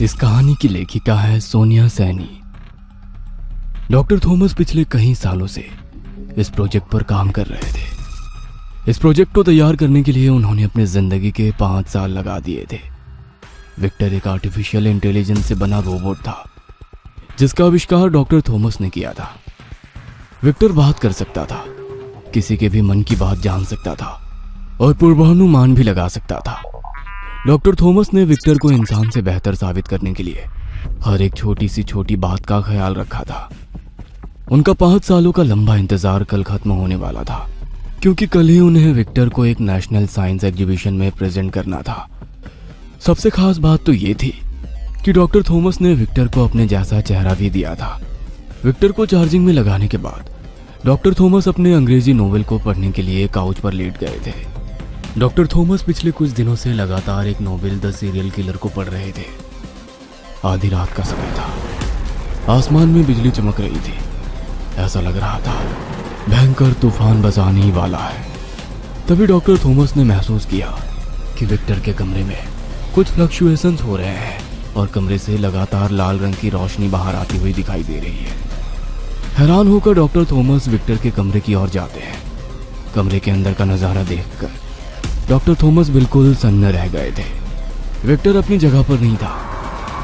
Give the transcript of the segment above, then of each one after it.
इस कहानी की लेखिका है सोनिया सैनी। डॉक्टर थॉमस पिछले कई सालों से इस प्रोजेक्ट पर काम कर रहे थे। इस प्रोजेक्ट को तैयार करने के लिए उन्होंने अपनी जिंदगी के 5 साल लगा दिए थे। विक्टर एक आर्टिफिशियल इंटेलिजेंस से बना रोबोट था जिसका आविष्कार डॉक्टर थॉमस ने किया था। विक्टर बात कर सकता था, किसी के भी मन की बात जान सकता था और पूर्वानुमान भी लगा सकता था। डॉक्टर थॉमस ने विक्टर को इंसान से बेहतर साबित करने के लिए हर एक छोटी सी छोटी बात का ख्याल रखा था। उनका 5 सालों का लंबा इंतजार कल खत्म होने वाला था, क्योंकि कल ही उन्हें विक्टर को एक नेशनल साइंस एग्जीबिशन में प्रेजेंट करना था। सबसे खास बात तो ये थी कि डॉक्टर थॉमस ने विक्टर को अपने जैसा चेहरा भी दिया था। विक्टर को चार्जिंग में लगाने के बाद डॉक्टर थॉमस अपने अंग्रेजी नोवेल को पढ़ने के लिए काउच पर लेट गए थे। डॉक्टर थॉमस पिछले कुछ दिनों से लगातार एक नोवेल द सीरियल किलर को पढ़ रहे थे। आधी रात का समय था, आसमान में बिजली चमक रही थी। ऐसा लग रहा था भयंकर तूफान बरसाने ही वाला है। तभी डॉक्टर थॉमस ने महसूस किया कि विक्टर के कमरे में कुछ फ्लक्चुएशंस हो रहे हैं और कमरे से लगातार लाल रंग की रोशनी बाहर आती हुई दिखाई दे रही है। हैरान होकर डॉक्टर थॉमस विक्टर के कमरे की ओर जाते हैं। कमरे के अंदर का नजारा देखकर डॉक्टर थॉमस बिल्कुल सन्न रह गए थे। विक्टर अपनी जगह पर नहीं था,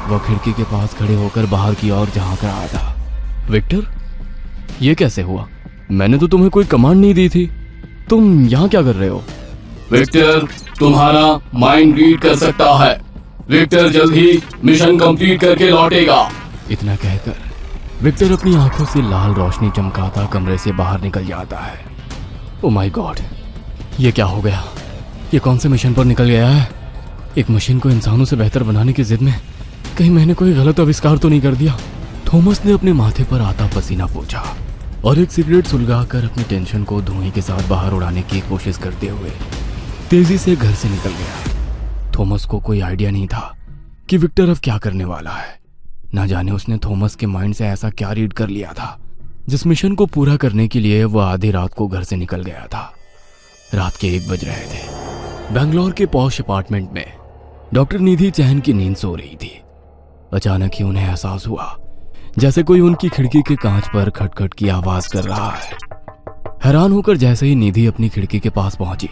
वह खिड़की के पास खड़े होकर बाहर की ओर झांक रहा था। विक्टर, ये कैसे हुआ? मैंने तो तुम्हें कोई कमांड नहीं दी थी। तुम यहाँ क्या कर रहे हो? विक्टर तुम्हारा माइंड रीड कर सकता है। विक्टर जल्द ही मिशन कंप्लीट करके लौटेगा। इतना कहकर विक्टर अपनी आंखों से लाल रोशनी चमकाता कमरे से बाहर निकल जाता है। ओ माय गॉड, ये क्या हो गया? ये कौन से मिशन पर निकल गया है? एक मशीन को इंसानों से बेहतर बनाने की जिद में कहीं मैंने कोई गलत आविष्कार तो नहीं कर दिया? थॉमस ने अपने माथे पर आता पसीना पोंछा और एक सिगरेट सुलगाकर अपनी टेंशन को धुएं के साथ बाहर उड़ाने की कोशिश करते हुए तेजी से घर से निकल गया। थॉमस को कोई आइडिया नहीं था कि विक्टर अब क्या करने वाला है। ना जाने उसने थॉमस के माइंड से ऐसा क्या रीड कर लिया था जिस मिशन को पूरा करने के लिए वह आधी रात को घर से निकल गया था। रात के 1 बज रहे थे। बेंगलोर के पॉश अपार्टमेंट में डॉक्टर निधि चैन की नींद सो रही थी। अचानक ही उन्हें एहसास हुआ जैसे कोई उनकी खिड़की के कांच पर खटखट की आवाज कर रहा है। हैरान होकर जैसे ही निधि अपनी खिड़की के पास पहुंची,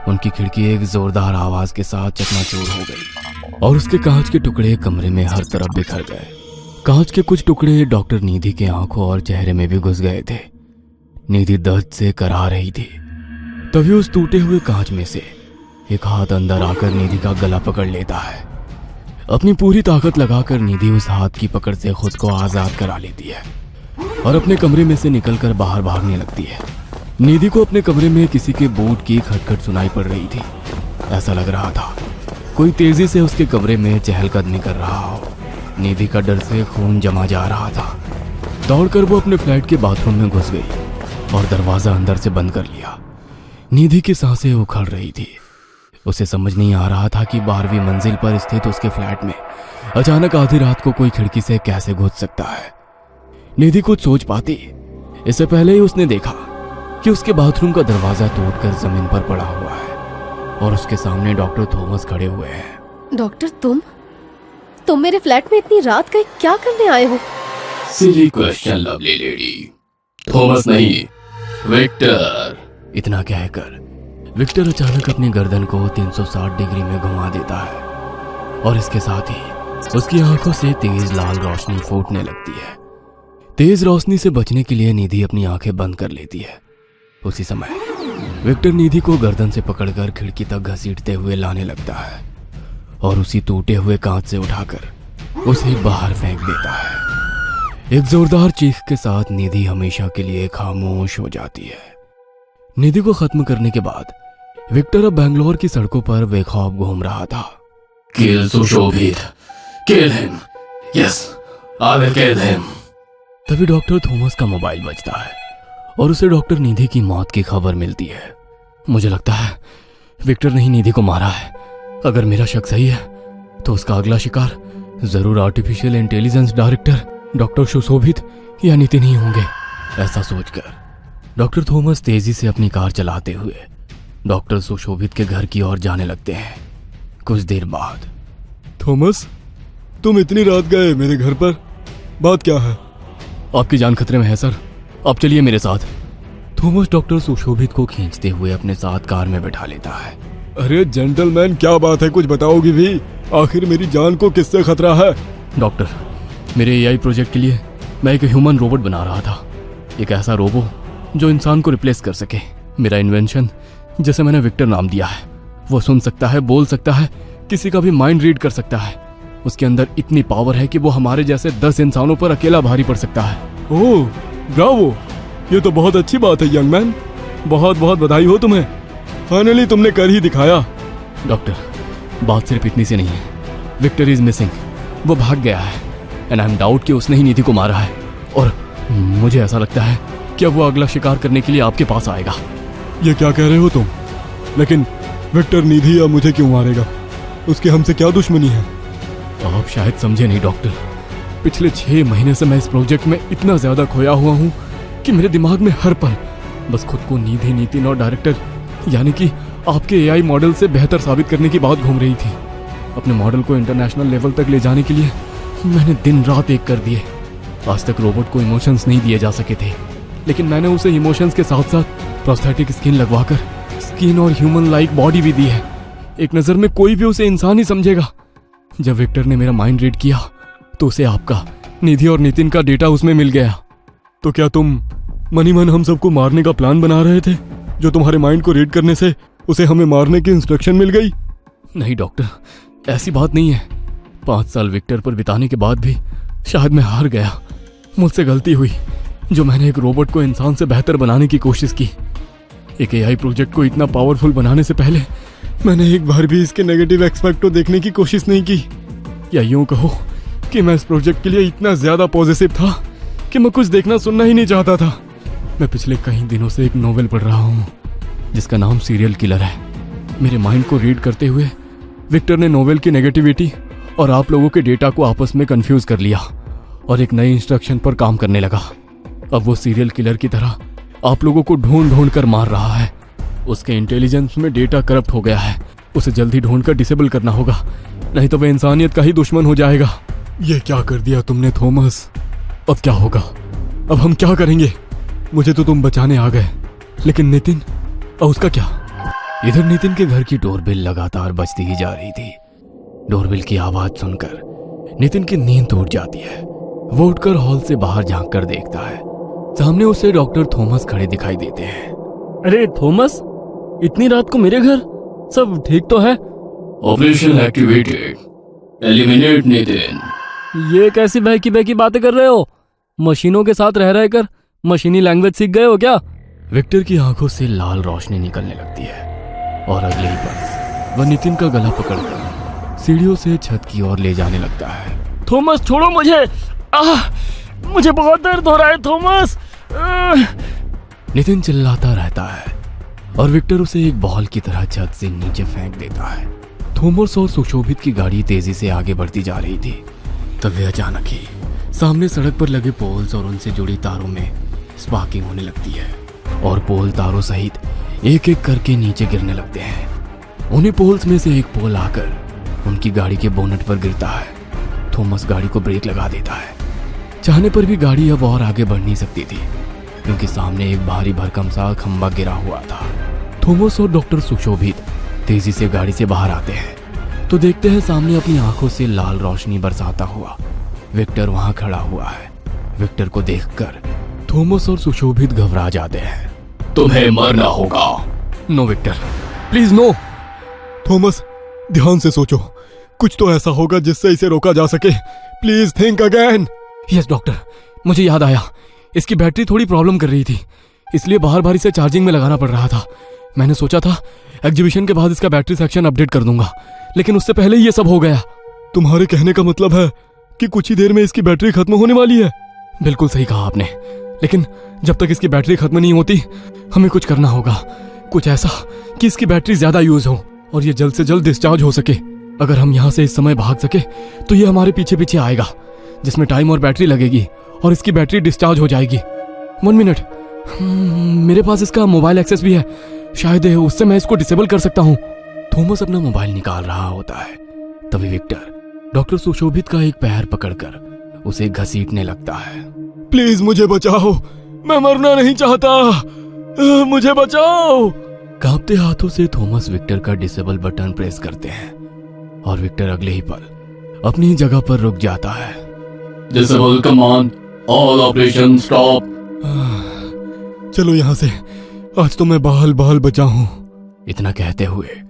उनकी खिड़की एक जोरदार आवाज के साथ चकनाचूर हो गई और उसके कांच के टुकड़े कमरे में हर तरफ बिखर गए। कांच के कुछ टुकड़े डॉक्टर निधि के आंखों और चेहरे में भी घुस गए थे। निधि दर्द से कराह रही थी। तभी उस टूटे हुए कांच में से एक हाथ अंदर आकर निधि का गला पकड़ लेता है। अपनी पूरी ताकत लगाकर निधि उस हाथ की पकड़ से खुद को आजाद करा लेती है और अपने कमरे में से निकलकर बाहर भागने लगती है। निधि को अपने कमरे में किसी के बूट की खटखट सुनाई पड़ रही थी। ऐसा लग रहा था कोई तेजी से उसके कमरे में चहलकदमी कर रहा हो। निधि का डर से खून जमा जा रहा था। दौड़कर वो अपने फ्लैट के बाथरूम में घुस गई और दरवाजा अंदर से बंद कर लिया। निधि की सांसें उखड़ रही थी। उसे समझ नहीं आ रहा था कि 12वीं मंजिल पर स्थित उसके फ्लैट में अचानक आधी रात को कोई खिड़की से कैसे घुस सकता है। निधि कुछ सोच पाती इससे पहले ही उसने देखा कि उसके बाथरूम का दरवाजा टूटकर जमीन पर पड़ा हुआ है और उसके सामने डॉक्टर थॉमस खड़े हुए हैं। डॉक्टर, तुम मेरे फ्लैट में इतनी रात का क्या करने आए हो? Silly question lovely lady. Thomas नहीं, विक्टर। इतना कहकर विक्टर अचानक अपनी गर्दन को 360 डिग्री में घुमा देता है और इसके साथ ही उसकी आंखों से तेज लाल रोशनी फूटने लगती है। तेज रोशनी से बचने के लिए निधि अपनी आंखें बंद कर लेती है। उसी समय विक्टर निधि को गर्दन से पकड़कर खिड़की तक घसीटते हुए लाने लगता है और उसी टूटे हुए कांच से उठाकर उसे बाहर फेंक देता है। एक जोरदार चीख के साथ निधि हमेशा के लिए खामोश हो जाती है। निधि को खत्म करने के बाद विक्टर अब बेंगलोर की सड़कों पर बेखौफ घूम रहा था। किल सुशोभित, kill him, yes, I will kill him. तभी डॉक्टर थॉमस का मोबाइल बजता है और उसे डॉक्टर निधि की मौत की खबर मिलती है। मुझे लगता है विक्टर ने ही निधि को मारा है। अगर मेरा शक सही है तो उसका अगला शिकार जरूर आर्टिफिशियल इंटेलिजेंस डायरेक्टर डॉक्टर सुशोभित या नितिन ही होंगे। ऐसा सोचकर डॉक्टर थॉमस तेजी से अपनी कार चलाते हुए डॉक्टर सुशोभित के घर की ओर जाने लगते हैं। कुछ देर बाद, थॉमस, तुम इतनी रात गए मेरे घर पर, बात क्या है? आपकी जान खतरे में है सर, आप चलिए मेरे साथ। थॉमस डॉक्टर सुशोभित को खींचते हुए अपने साथ कार में बैठा लेता है। अरे जेंटलमैन, क्या बात है, कुछ बताओगी भी? आखिर मेरी जान को किससे खतरा है? डॉक्टर, मेरे एआई प्रोजेक्ट के लिए मैं एक ह्यूमन रोबोट बना रहा था, एक ऐसा रोबो जो इंसान को रिप्लेस कर सके। मेरा इन्वेंशन, जिसे मैंने विक्टर नाम दिया है, वो सुन सकता है, बोल सकता है, किसी का भी माइंड रीड कर सकता है। उसके अंदर इतनी पावर है कि वो हमारे जैसे 10 इंसानों पर अकेला भारी पड़ सकता है। ओह ब्रावो, ये तो बहुत अच्छी बात है यंग मैन, बहुत बहुत बधाई हो तुम्हें, फाइनली तुमने कर ही दिखाया। डॉक्टर, बात सिर्फ इतनी सी नहीं है, विक्टर इज मिसिंग, वो भाग गया है एंड आई एम डाउट कि उसने ही निधि को मारा है, और मुझे ऐसा लगता है कि अब वो अगला शिकार करने के लिए आपके पास आएगा। ये क्या कह रहे हो तुम? लेकिन विक्टर निधि या मुझे क्यों मारेगा? उसकी हमसे क्या दुश्मनी है? आप शायद समझे नहीं डॉक्टर, पिछले 6 महीने से मैं इस प्रोजेक्ट में इतना ज्यादा खोया हुआ हूँ कि मेरे दिमाग में हर पल बस खुद को निधि, नितिन और डायरेक्टर यानी कि आपके एआई मॉडल से बेहतर साबित करने की बात घूम रही थी। अपने मॉडल को इंटरनेशनल लेवल तक ले जाने के लिए मैंने दिन रात एक कर दिए। आज तक रोबोट को इमोशंस नहीं दिए जा सके थे, लेकिन मैंने उसे इमोशंस के साथ साथ प्रोस्थेटिक स्किन लगवाकर स्किन और ह्यूमन लाइक बॉडी भी दी है। एक नज़र में कोई भी उसे इंसान ही समझेगा। जब विक्टर ने मेरा माइंड रीड किया तो उसे आपका, निधि और नितिन का डेटा उसमें मिल गया। तो क्या तुम मनी मन हम सबको मारने का प्लान बना रहे थे, जो तुम्हारे माइंड को रीड करने से उसे हमें मारने की इंस्ट्रक्शन मिल गई? नहीं डॉक्टर, ऐसी बात नहीं है। 5 साल विक्टर पर बिताने के बाद भी शायद मैं हार गया। मुझसे गलती हुई जो मैंने एक रोबोट को इंसान से बेहतर बनाने की कोशिश की। एक एआई प्रोजेक्ट को इतना पावरफुल बनाने से पहले मैंने एक बार भी इसके नेगेटिव एस्पेक्ट को देखने की कोशिश नहीं की, या यूं कहो कि मैं इस प्रोजेक्ट के लिए इतना ज्यादा पॉजिटिव था कि मैं कुछ देखना सुनना ही नहीं चाहता था। मैं पिछले कई दिनों से एक नोवेल पढ़ रहा हूँ जिसका नाम सीरियल किलर है। मेरे माइंड को रीड करते हुए विक्टर ने नोवेल की नेगेटिविटी और आप लोगों के डेटा को आपस में कंफ्यूज कर लिया और एक नई इंस्ट्रक्शन पर काम करने लगा। अब वो सीरियल किलर की तरह आप लोगों को ढूंढ ढूंढ कर मार रहा है। उसके इंटेलिजेंस में डेटा करप्ट हो गया है, उसे जल्दी ढूंढ कर डिसेबल करना होगा, नहीं तो वह इंसानियत का ही दुश्मन हो जाएगा। ये क्या कर दिया तुमने थॉमस? अब क्या होगा? अब हम क्या करेंगे? मुझे तो तुम बचाने आ गए, लेकिन नितिन, और उसका क्या? इधर नितिन के घर की डोरबेल लगातार बजती ही जा रही थी। डोरबेल की आवाज सुनकर नितिन की नींद टूट जाती है। वो उठकर हॉल से बाहर झांक कर देखता है, सामने उसे डॉक्टर थॉमस खड़े दिखाई देते हैं। अरे थॉमस, इतनी रात को मेरे घर, सब ठीक तो है? Operation activated, eliminate Nitin. ये कैसी बहकी बातें कर रहे हो? मशीनों के साथ रह कर मशीनी लैंग्वेज सीख गए हो क्या? विक्टर की आंखों से लाल रोशनी निकलने लगती है और अगले ही पल वह नितिन का गला पकड़कर सीढ़ियों से छत की ओर ले जाने लगता है। थॉमस छोड़ो मुझे, मुझे बहुत दर्द हो रहा है थॉमस। नितिन चिल्लाता रहता है और विक्टर उसे एक बॉल की तरह छत से नीचे फेंक देता है। थॉमस और सुशोभित की गाड़ी तेजी से आगे बढ़ती जा रही थी, तब वे अचानक ही सामने सड़क पर लगे पोल्स और उनसे जुड़ी तारों में स्पार्किंग होने लगती है और पोल तारों सहित एक एक करके नीचे गिरने लगते हैं। उन्हीं पोल्स में से एक पोल आकर उनकी गाड़ी के बोनट पर गिरता है। थॉमस गाड़ी को ब्रेक लगा देता है। चाहने पर भी गाड़ी अब और आगे बढ़ नहीं सकती थी क्योंकि सामने एक भारी भरकम सा खंबा गिरा हुआ था। थॉमस और डॉक्टर सुशोभित तेजी से गाड़ी से बाहर आते हैं तो देखते हैं सामने अपनी आंखों से लाल रोशनी बरसाता हुआ विक्टर वहां खड़ा हुआ है। विक्टर को देखकर थॉमस और सुशोभित घबरा जाते हैं। तुम्हें मरना होगा। No Victor, please no. Thomas, ध्यान से सोचो, कुछ तो ऐसा होगा जिससे इसे रोका जा सके। Please think again. Yes doctor, मुझे याद आया, इसकी बैटरी थोड़ी प्रॉब्लम कर रही थी, इसलिए बाहर बाहर इसे चार्जिंग में लगाना पड़ रहा था। मैंने सोचा था एग्जीबिशन के बाद इसका बैटरी सेक्शन अपडेट कर दूंगा, लेकिन उससे पहले ही ये सब हो गया। तुम्हारे कहने का मतलब है कि कुछ ही देर में इसकी बैटरी खत्म होने वाली है? बिल्कुल सही कहा आपने, लेकिन जब तक इसकी बैटरी खत्म नहीं होती हमें कुछ करना होगा, कुछ ऐसा कि इसकी बैटरी ज्यादा यूज हो और ये जल्द से जल्द डिस्चार्ज हो सके। अगर हम यहाँ से इस समय भाग सके तो ये हमारे पीछे पीछे आएगा, जिसमें टाइम और बैटरी लगेगी और इसकी बैटरी डिस्चार्ज हो जाएगी। 1 मिनट, मेरे पास इसका मोबाइल एक्सेस भी है, शायद उससे मैं इसको डिसेबल कर सकता हूँ। थॉमस अपना मोबाइल निकाल रहा होता है, तभी विक्टर डॉक्टर सुशोभित का एक पैर पकड़कर उसे घसीटने लगता है। प्लीज मुझे बचाओ, मैं मरना नहीं चाहता, मुझे बचाओ। कांपते हाथों से थॉमस विक्टर का डिसेबल बटन प्रेस करते हैं और विक्टर अगले ही पल अपनी जगह पर रुक जाता है। Disable command, all operation stop. चलो यहाँ से, आज तो मैं बहाल बहाल बचा हूँ। इतना कहते हुए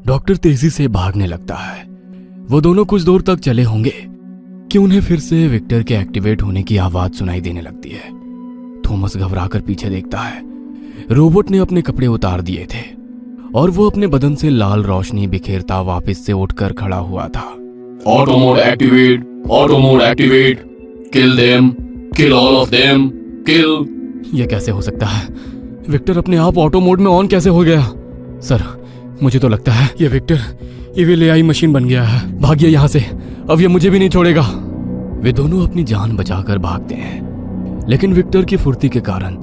डॉक्टर तेजी से भागने लगता है। वो दोनों कुछ दूर तक चले होंगे कि उन्हें फिर से विक्टर के एक्टिवेट होने की आवाज सुनाई देने लगती है। थॉमस घबराकर पीछे देखता है। रोबोट ने अपने कपड़े उतार दिए थे और वो अपने बदन से लाल रोशनी बिखेरता वापस से उठकर खड़ा हुआ था। Auto mode activate, auto mode activate, kill them, kill all of them, kill. यह कैसे हो सकता है? विक्टर अपने आप ऑटो मोड में ऑन कैसे हो गया? सर, मुझे तो लगता है ये विक्टर इविल एआई मशीन बन गया है। भागिए यहाँ से, अब ये मुझे भी नहीं छोड़ेगा। वे दोनों अपनी जान बचाकर भागते हैं, लेकिन विक्टर की फुर्ती के कारण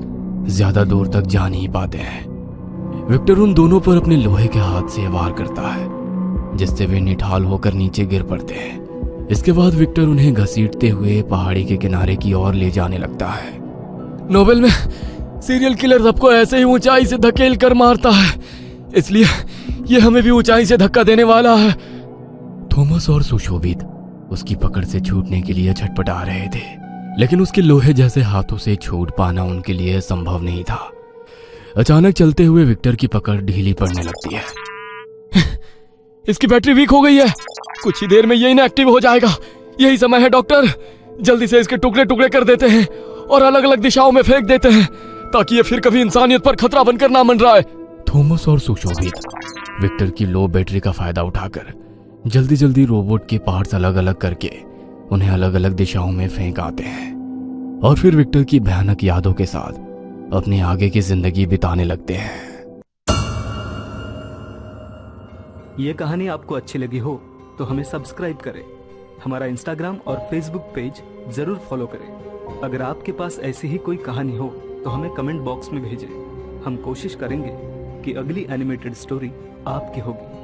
ज्यादा दूर तक जा नहीं पाते हैं। विक्टर उन दोनों पर अपने लोहे के हाथ से वार करता है, जिससे वे निठाल होकर नीचे गिर पड़ते हैं। इसके बाद विक्टर उन्हें घसीटते हुए पहाड़ी के किनारे की ओर ले जाने लगता है। नोवेल में सीरियल किलर सबको ऐसे ही ऊंचाई से धकेल कर मारता है, इसलिए ये हमें भी ऊंचाई से धक्का देने वाला है। थॉमस और सुशोभित उसकी पकड़ से छूटने के लिए छटपटा रहे थे, लेकिन उसके लोहे जैसे हाथों से छूट पाना उनके लिए संभव नहीं था। अचानक चलते हुए विक्टर की पकड़ ढीली पड़ने लगती है। इसकी बैटरी वीक हो गई है, कुछ ही देर में ये इनएक्टिव हो जाएगा। यही समय है डॉक्टर, जल्दी से इसके टुकड़े टुकड़े कर देते हैं और अलग अलग दिशाओं में फेंक देते हैं, ताकि ये फिर कभी इंसानियत पर खतरा बनकर ना मंडराए। थॉमस और सुशोभित विक्टर की लो बैटरी का फायदा उठाकर जल्दी जल्दी रोबोट के पार्ट्स अलग अलग करके उन्हें अलग अलग दिशाओं में फेंक आते हैं और फिर विक्टर की भयानक यादों के साथ अपने आगे की जिंदगी बिताने लगते हैं। ये कहानी आपको अच्छी लगी हो तो हमें सब्सक्राइब करें, हमारा इंस्टाग्राम और फेसबुक पेज जरूर फॉलो करें। अगर आपके पास ऐसी ही कोई कहानी हो तो हमें कमेंट बॉक्स में भेजें। हम कोशिश करेंगे कि अगली एनिमेटेड स्टोरी आपकी होगी।